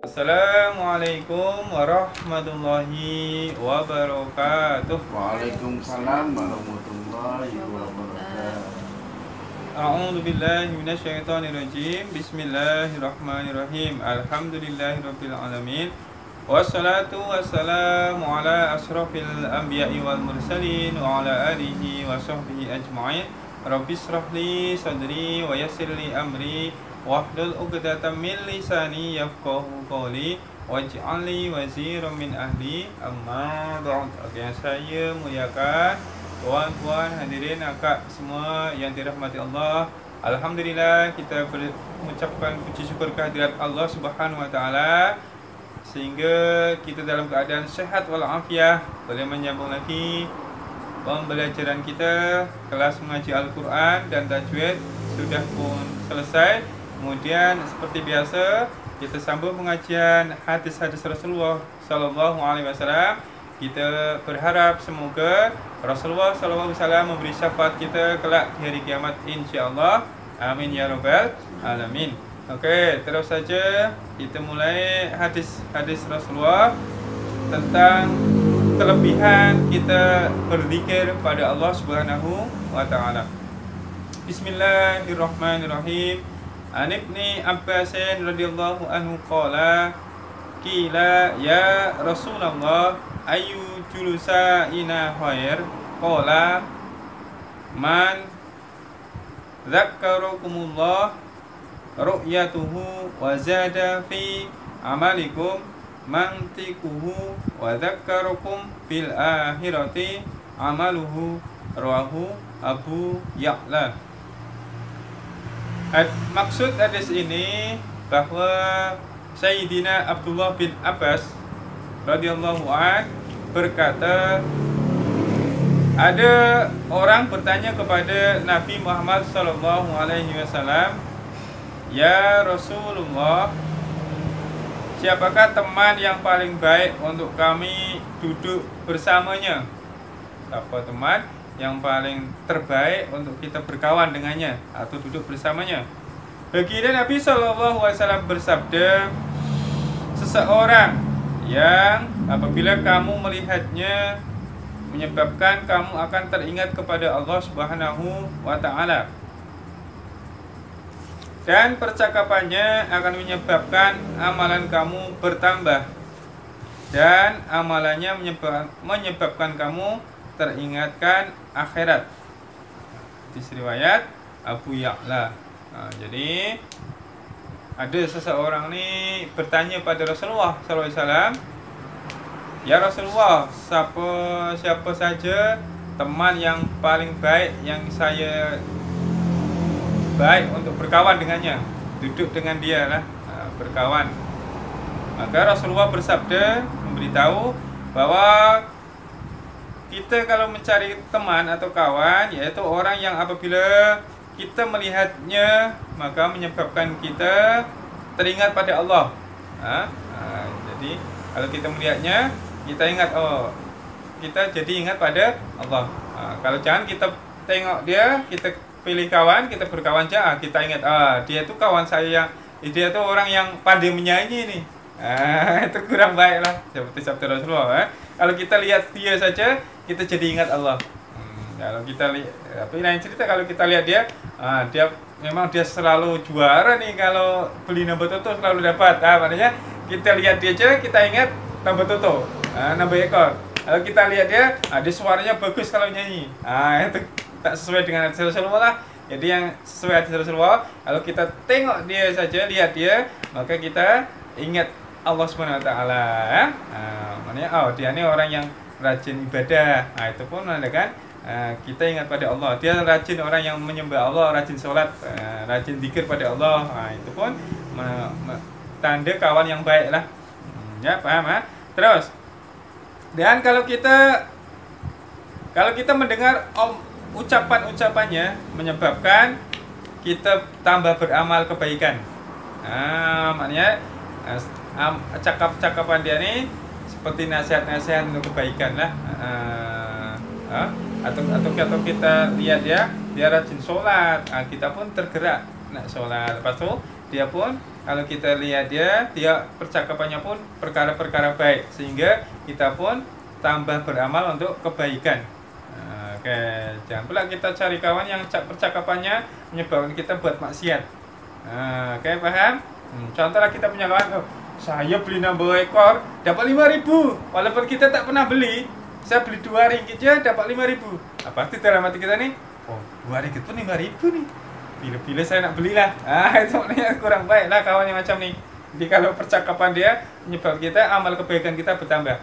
Assalamualaikum warahmatullahi wabarakatuh. Waalaikumsalam warahmatullahi wabarakatuh. A'udzu billahi minasyaitonir rajim. Bismillahirrahmanirrahim. Alhamdulillahirabbil alamin. Wassalatu wassalamu ala asrofil anbiya'i wal mursalin wa ala alihi wa sahbihi ajma'in. Rabbis shrahli sadri wa yassirli amri wahlul 'uqdatam min lisani yafqahu qawli waj'alni waziran min ahli amma ba'd. Yang saya muliakan tuan-puan hadirin akak semua yang dirahmati Allah, alhamdulillah kita mengucapkan puji syukur kehadirat Allah Subhanahu wa taala sehingga kita dalam keadaan sehat walafiat boleh menyambung lagi pembelajaran kita. Kelas mengaji Al-Quran dan tajwid sudah pun selesai. Kemudian seperti biasa kita sambung pengajian hadis-hadis Rasulullah sallallahu alaihi wasallam. Kita berharap semoga Rasulullah sallallahu alaihi wasallam memberi syafaat kita kelak di hari kiamat insyaallah. Amin ya rabbal alamin. Okey, terus saja kita mulai hadis-hadis Rasulullah tentang kelebihan kita berzikir pada Allah Subhanahu wa taala. Bismillahirrahmanirrahim. An Ibni Abbasin radhiyallahu anhu qala qila ya Rasulullah ayu julusa ina khair qala man dzakarakumullah ru'yatuhu wa zada fi amalikum mantikuhu wa dzakarakum fil akhirati amaluhu rawahu Abu Ya'la. Maksud hadis ini bahwa Sayyidina Abdullah bin Abbas radhiyallahu an berkata, ada orang bertanya kepada Nabi Muhammad sallallahu alaihi wasallam, "Ya Rasulullah, siapakah teman yang paling baik untuk kami duduk bersamanya?" Siapa teman yang paling terbaik untuk kita berkawan dengannya atau duduk bersamanya? Baginda Nabi sallallahu alaihi wasallam bersabda, seseorang yang apabila kamu melihatnya menyebabkan kamu akan teringat kepada Allah Subhanahu wa taala, dan percakapannya akan menyebabkan amalan kamu bertambah, dan amalannya menyebabkan kamu teringatkan akhirat. Di riwayat Abu Ya'la. Jadi ada seseorang ni bertanya pada Rasulullah sallallahu alaihi wasallam, "Ya Rasulullah, siapa saja teman yang paling baik yang saya baik untuk berkawan dengannya, duduk dengan dia lah, berkawan." Maka Rasulullah bersabda, memberitahu bahwa kita kalau mencari teman atau kawan, yaitu orang yang apabila kita melihatnya maka menyebabkan kita teringat pada Allah. Jadi kalau kita melihatnya, kita ingat, oh kita jadi ingat pada Allah. Kalau jangan kita tengok dia, kita pilih kawan, kita berkawan saja, kita ingat, dia itu kawan saya, dia itu orang yang pandai menyanyi nih. Itu kurang baik lah, seperti sabda Rasulullah. Kalau kita lihat dia saja, kita jadi ingat Allah. Kalau kita lihat, tapi lain cerita kalau kita lihat dia, dia memang dia selalu juara nih, kalau beli nombor toto selalu dapat. Maknanya kita lihat dia aja, kita ingat nombor toto, nombor ekor. Kalau kita lihat dia, dia suaranya bagus kalau nyanyi. Itu tak sesuai dengan hadis Rasulullah lah. Jadi yang sesuai hadis Rasulullah, kalau kita tengok dia saja, lihat dia, maka kita ingat Allah Subhanahu wa taala. Maknanya dia ini orang yang rajin ibadah. Itu pun menandakan kita ingat pada Allah. Dia rajin, orang yang menyembah Allah, rajin sholat, rajin zikir pada Allah. Itu pun tanda kawan yang baik lah. Ya, paham? Terus, dan kalau kita mendengar ucapan-ucapannya menyebabkan kita tambah beramal kebaikan. Maknanya cakap-cakapan dia ni seperti nasihat-nasihat untuk kebaikan lah. Atau kita lihat dia rajin sholat, kita pun tergerak nak sholat. Lepas tu dia pun kalau kita lihat dia percakapannya pun perkara-perkara baik, sehingga kita pun tambah beramal untuk kebaikan. Oke, jangan pula kita cari kawan yang percakapannya menyebabkan kita buat maksiat. Oke, paham? Contohlah kita punya kawan, oh, saya beli nambah ekor dapat 5.000, walaupun kita tak pernah beli. Saya beli 2 ringgit aja dapat 5.000. Pasti dalam hati kita nih, oh 2 ringgit pun 5.000 nih. Bila-bila saya nak belilah. Itu maknanya kurang baik lah kawan yang macam nih. Jadi kalau percakapan dia menyebabkan kita amal kebaikan kita bertambah.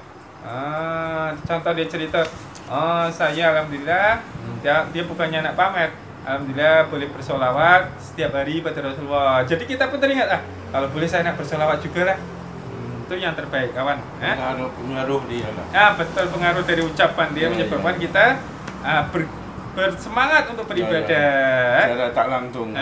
Contoh dia cerita, oh saya alhamdulillah, dia bukannya nak pamer, alhamdulillah boleh bersolawat setiap hari pada Rasulullah. Jadi kita pun teringat, kalau boleh saya nak bersolawat juga lah. Itu yang terbaik kawan. Pengaruh dia lah. Betul, pengaruh dari ucapan dia menyebabkan kita bersemangat untuk beribadah. Secara tak langsung.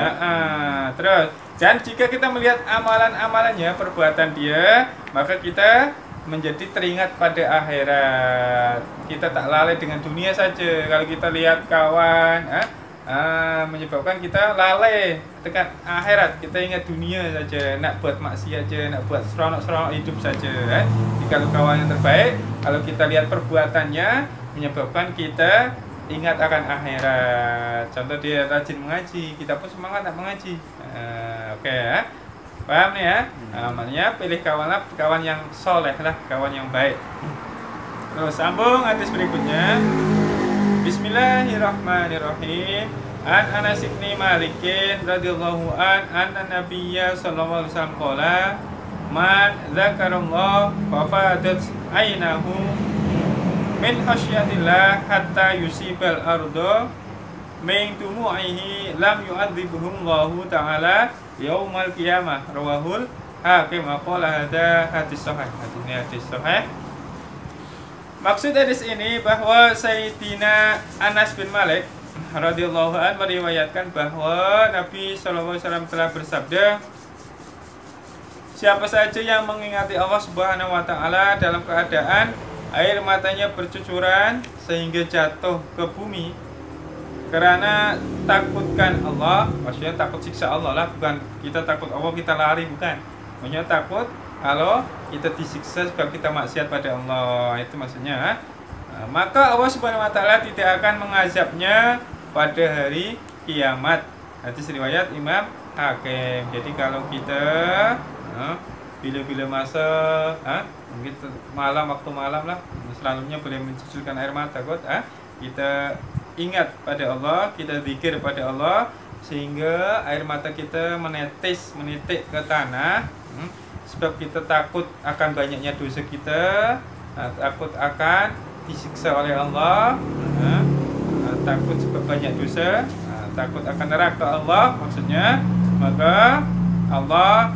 Terus, dan jika kita melihat amalan-amalannya, perbuatan dia, maka kita menjadi teringat pada akhirat. Kita tak lalai dengan dunia saja. Kalau kita lihat kawan, menyebabkan kita lalai dengan akhirat. Kita ingat dunia saja, nak buat maksiat saja, nak buat seronok-seronok hidup saja. Jadi kalau kawan yang terbaik, kalau kita lihat perbuatannya, menyebabkan kita ingat akan akhirat. Contoh dia rajin mengaji, kita pun semangat nak mengaji. Oke ya. Paham nih ya? Maknanya pilih kawan yang soleh lah, kawan yang baik. Terus sambung hadis berikutnya. Bismillahirrahmanirrahim. An Anas bin Malik radhiyallahu anna Nabiyya sallallahu alaihi wasallam qala man dzakarallah fa fadat ainahu min khasyatillah hatta yusibal ardo min tumu'ihi lam yu'adzibuhum Allahu ta'ala yaumal qiyamah. Rawahul Hakim. Qala hadza hadis sahih. Hadis sahih. Maksud hadis ini bahwa Sayyidina Anas bin Malik radhiyallahu anhu meriwayatkan bahwa Nabi sallallahu alaihi wasallam telah bersabda, siapa saja yang mengingati Allah Subhanahu wa taala dalam keadaan air matanya bercucuran sehingga jatuh ke bumi karena takutkan Allah, maksudnya takut siksa Allah lah, bukan kita takut Allah kita lari, bukan. Maksudnya takut kalau kita disiksa sebab kita maksiat pada Allah, itu maksudnya. Maka Allah Subhanahu wa taala tidak akan mengazabnya pada hari kiamat. Hadis riwayat Imam Hakim. Jadi kalau kita bila-bila masa mungkin malam, waktu malam lah, selalunya boleh mencucurkan air mata kita ingat pada Allah, kita zikir pada Allah, sehingga air mata kita menitik ke tanah. Sebab kita takut akan banyaknya dosa kita, takut akan disiksa oleh Allah, takut sebab banyak dosa, takut akan neraka Allah maksudnya. Maka Allah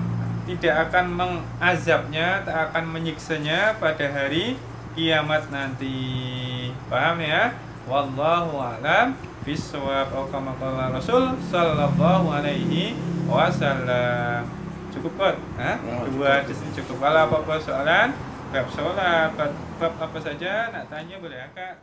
tidak akan mengazabnya, tak akan menyiksanya pada hari kiamat nanti. Paham ya? Wallahu a'lam bishawab. Atau kama qala Rasul sallallahu alaihi wasallam. Cukup kot? Dua di sini cukup. Kalau apa-apa soalan bab sholat, bab apa saja nak tanya boleh Kak.